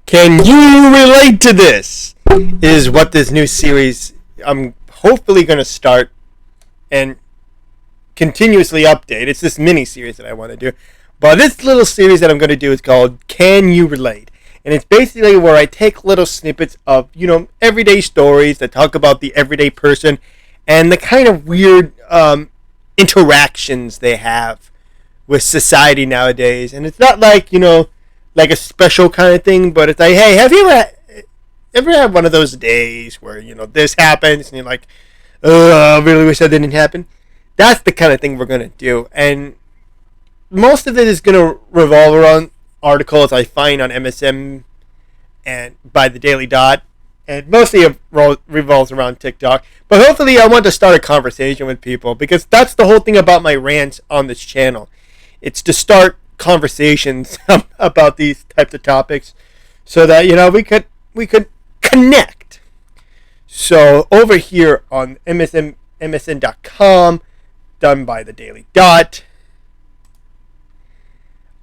Can you relate to this? Is what this new series I'm hopefully going to start and continuously update. It's this mini series that I want to do. But this little series that I'm going to do is called Can You Relate? And it's basically where I take little snippets of, everyday stories that talk about the everyday person and the kind of weird interactions they have with society nowadays. And it's not like, like a special kind of thing, but it's like, hey, have you ever had one of those days where, this happens and you're like, oh, I really wish that didn't happen? That's the kind of thing we're going to do. And most of it is going to revolve around articles I find on MSM and by the Daily Dot. And mostly it revolves around TikTok. But hopefully I want to start a conversation with people, because that's the whole thing about my rants on this channel. It's to start conversations about these types of topics so that, we could connect. So over here on MSN.com, done by the Daily Dot.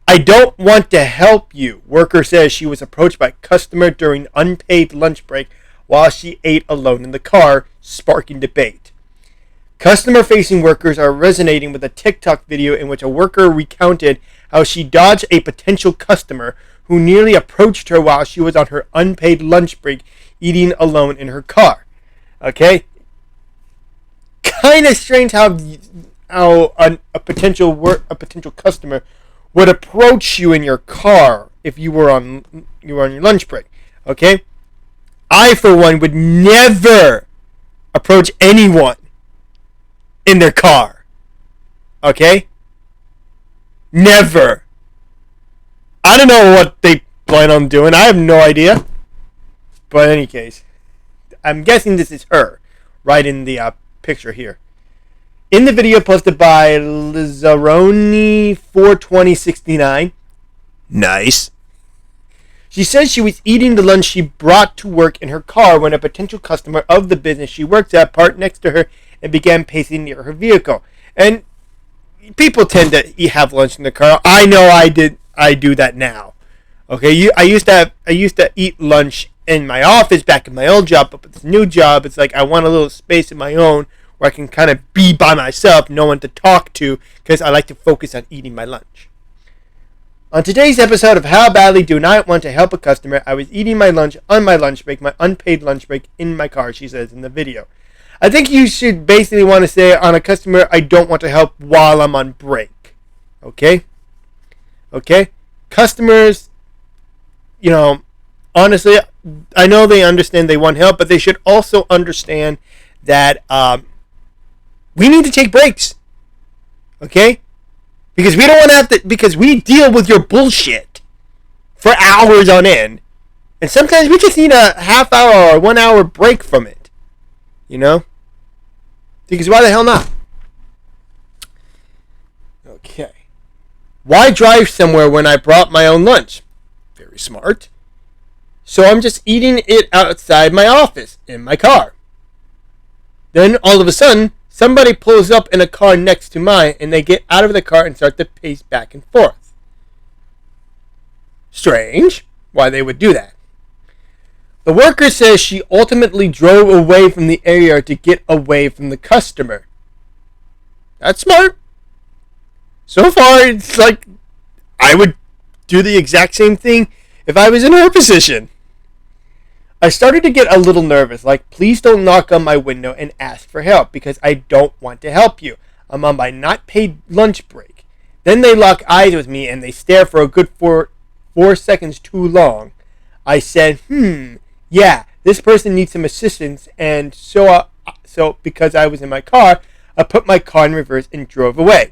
I don't want to help you. Worker says she was approached by customer during unpaid lunch break while she ate alone in the car, sparking debate. Customer-facing workers are resonating with a TikTok video in which a worker recounted how she dodged a potential customer who nearly approached her while she was on her unpaid lunch break eating alone in her car. Okay? Kind of strange how a potential customer would approach you in your car if you were on your lunch break. Okay? I, for one, would never approach anyone in their car. Okay? Never. I don't know what they plan on doing. I have no idea. But in any case, I'm guessing this is her, right in the picture here. In the video posted by Lizzaroni42069, nice. She says she was eating the lunch she brought to work in her car when a potential customer of the business she works at parked next to her and began pacing near her vehicle. And people tend to have lunch in the car. I know I do that now. Okay, I used to eat lunch in my office back in my old job, but with this new job, it's like I want a little space of my own where I can kind of be by myself, no one to talk to, because I like to focus on eating my lunch. On today's episode of How Badly Do Not Want to Help a Customer, I was eating my lunch on my lunch break, my unpaid lunch break, in my car, she says in the video. I think you should basically want to say on a customer I don't want to help while I'm on break. Okay? Okay? Customers, honestly, I know they understand they want help, but they should also understand that we need to take breaks. Okay? Because we don't want to have to, because we deal with your bullshit for hours on end. And sometimes we just need a half hour or 1 hour break from it. Because why the hell not? Okay. Why drive somewhere when I brought my own lunch? Very smart. So I'm just eating it outside my office, in my car. Then all of a sudden, somebody pulls up in a car next to mine and they get out of the car and start to pace back and forth. Strange why they would do that. The worker says she ultimately drove away from the area to get away from the customer. That's smart. So far, it's like I would do the exact same thing if I was in her position. I started to get a little nervous, like, please don't knock on my window and ask for help, because I don't want to help you. I'm on my not paid lunch break. Then they lock eyes with me and they stare for a good 4 seconds too long. I said, yeah, this person needs some assistance, and so because I was in my car, I put my car in reverse and drove away.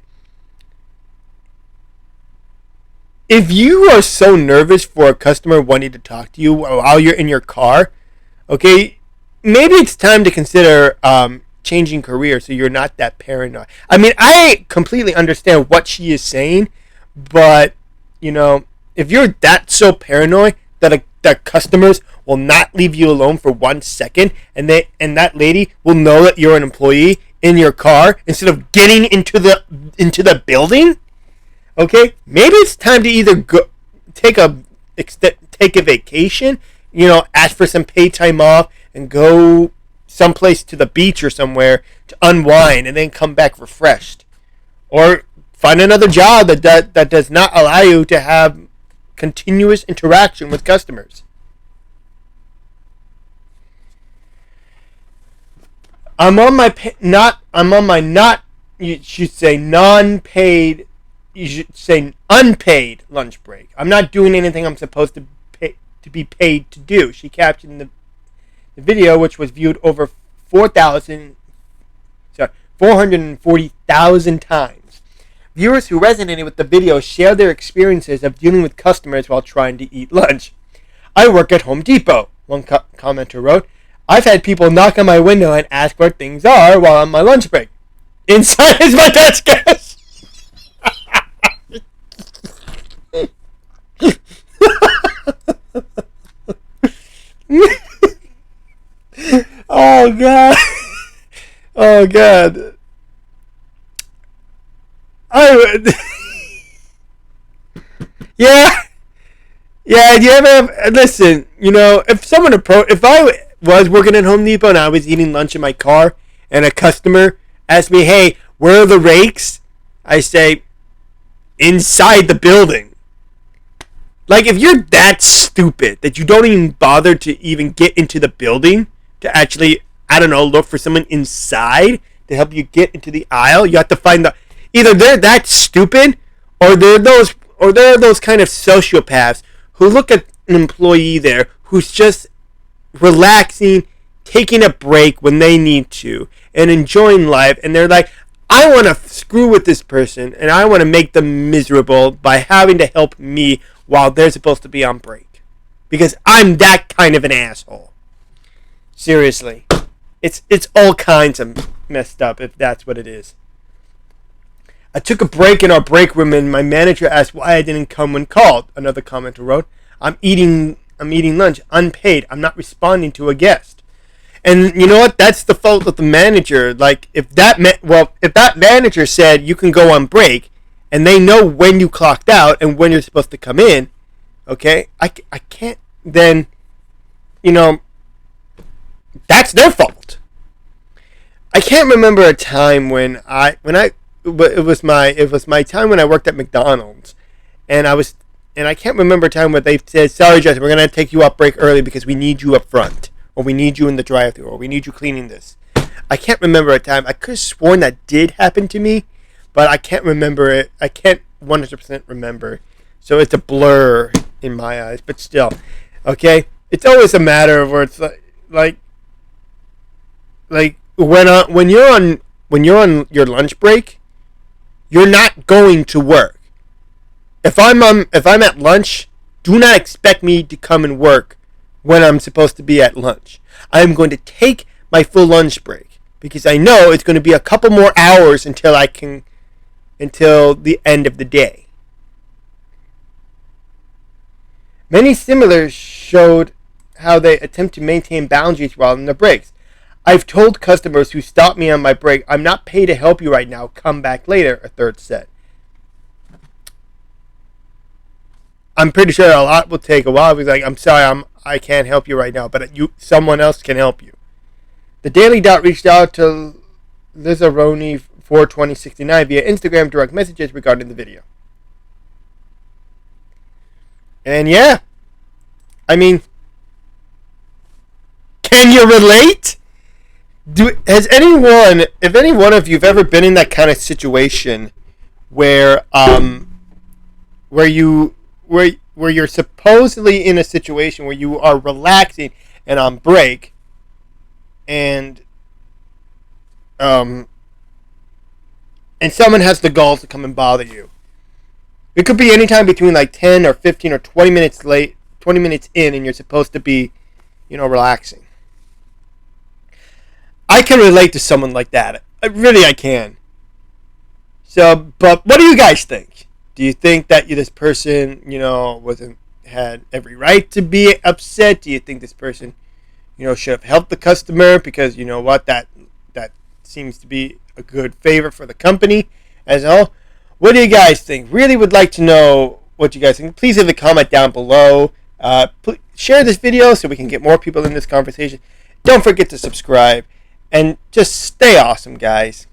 If you are so nervous for a customer wanting to talk to you while you're in your car, okay, maybe it's time to consider changing career so you're not that paranoid. I mean, I completely understand what she is saying, but, if you're that so paranoid that customers will not leave you alone for 1 second, and that lady will know that you're an employee in your car instead of getting into the building, okay, maybe it's time to either take take a vacation, ask for some paid time off and go someplace to the beach or somewhere to unwind and then come back refreshed. Or find another job that does not allow you to have continuous interaction with customers. You should say non-paid. You should say unpaid lunch break. I'm not doing anything I'm supposed to be paid to do. She captioned the video, which was viewed over 440,000 times. Viewers who resonated with the video shared their experiences of dealing with customers while trying to eat lunch. I work at Home Depot, one commenter wrote. I've had people knock on my window and ask where things are while on my lunch break. Inside is my desk. Oh God! Oh God! I would. Yeah. Do you ever listen? If I was working at Home Depot and I was eating lunch in my car, and a customer asked me, "Hey, where are the rakes?" I say, "Inside the building." Like, if you're that stupid that you don't even bother to even get into the building to actually, look for someone inside to help you get into the aisle, you have to find either they're that stupid or there are those kind of sociopaths who look at an employee there who's just relaxing, taking a break when they need to, and enjoying life, and they're like, I want to screw with this person, and I want to make them miserable by having to help me while they're supposed to be on break. Because I'm that kind of an asshole. Seriously. It's all kinds of messed up, if that's what it is. I took a break in our break room, and my manager asked why I didn't come when called, another commenter wrote. I'm eating lunch, unpaid. I'm not responding to a guest. And you know what? That's the fault of the manager. Like, if that manager said you can go on break, and they know when you clocked out and when you're supposed to come in, okay, I can't then, that's their fault. I can't remember a time when it was my time when I worked at McDonald's, and I can't remember a time where they said, sorry, Justin, we're going to take you up break early because we need you up front, or we need you in the drive-thru, or we need you cleaning this. I can't remember a time. I could have sworn that did happen to me, but I can't remember it. I can't 100% remember. So it's a blur in my eyes, but still. Okay? It's always a matter of where it's like when you're on your lunch break, you're not going to work. If I'm at lunch, do not expect me to come and work when I'm supposed to be at lunch. I'm going to take my full lunch break because I know it's going to be a couple more hours until the end of the day. Many similars showed how they attempt to maintain boundaries while in the breaks. I've told customers who stop me on my break, I'm not paid to help you right now, come back later, a third said. I'm pretty sure a lot will take a while. He's like, I'm sorry, I can't help you right now, but someone else can help you. The Daily Dot reached out to Lizzaroni 42069 via Instagram direct messages regarding the video. And yeah, I mean, can you relate? If any one of you have ever been in that kind of situation where you're supposedly in a situation where you are relaxing and on break, and someone has the gall to come and bother you. It could be any time between like 10 or 15 or 20 minutes in, and you're supposed to be, relaxing. I can relate to someone like that. I can. So, but what do you guys think? Do you think that this person, had every right to be upset? Do you think this person, should have helped the customer because that seems to be a good favor for the company as a whole? What do you guys think? Really would like to know what you guys think. Please leave a comment down below. Share this video so we can get more people in this conversation. Don't forget to subscribe. And just stay awesome, guys.